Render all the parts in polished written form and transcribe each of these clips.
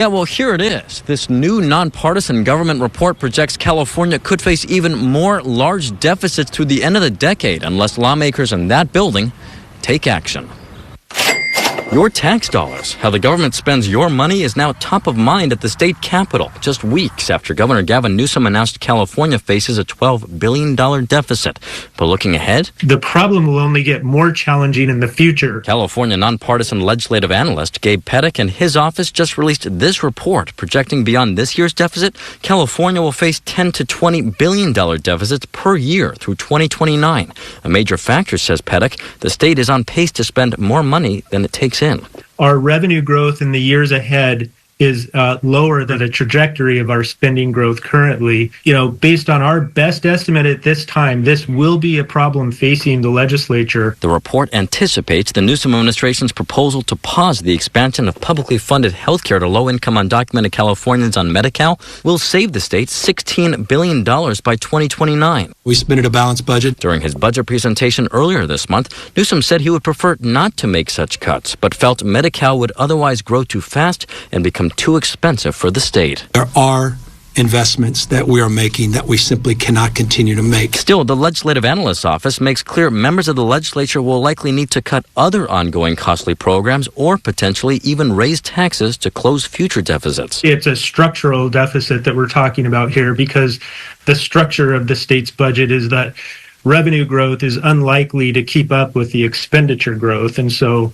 Yeah, well, here it is. This new nonpartisan government report projects California could face even more large deficits through the end of the decade unless lawmakers in that building take action. Your tax dollars, how the government spends your money, is now top of mind at the state capitol, just weeks after Governor Gavin Newsom announced California faces a $12 billion deficit. But looking ahead, the problem will only get more challenging in the future. California nonpartisan legislative analyst Gabe Pettick and his office just released this report projecting beyond this year's deficit, California will face $10 to $20 billion deficits per year through 2029. A major factor, says Pettick, the state is on pace to spend more money than it takes in. Our revenue growth in the years ahead is lower than the trajectory of our spending growth currently. Based on our best estimate at this time, this will be a problem facing the legislature. The report anticipates the Newsom administration's proposal to pause the expansion of publicly funded health care to low-income undocumented Californians on Medi-Cal will save the state $16 billion by 2029. We submitted a balanced budget. During his budget presentation earlier this month, Newsom said he would prefer not to make such cuts, but felt Medi-Cal would otherwise grow too fast and become too expensive for the state. There are investments that we are making that we simply cannot continue to make. Still, the Legislative Analyst's Office makes clear members of the legislature will likely need to cut other ongoing costly programs or potentially even raise taxes to close future deficits. It's a structural deficit that we're talking about here because the structure of the state's budget is that revenue growth is unlikely to keep up with the expenditure growth, and so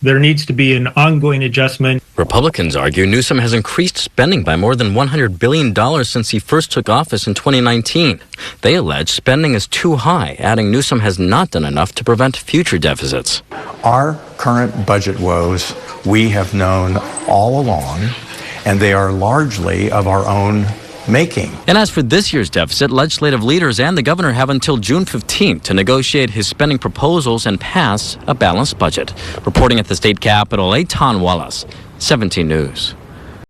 there needs to be an ongoing adjustment. Republicans argue Newsom has increased spending by more than $100 billion since he first took office in 2019. They allege spending is too high, adding Newsom has not done enough to prevent future deficits. Our current budget woes we have known all along, and they are largely of our own making. And as for this year's deficit, legislative leaders and the governor have until June 15th to negotiate his spending proposals and pass a balanced budget. Reporting at the state capitol, Eitan Wallace, 17 News.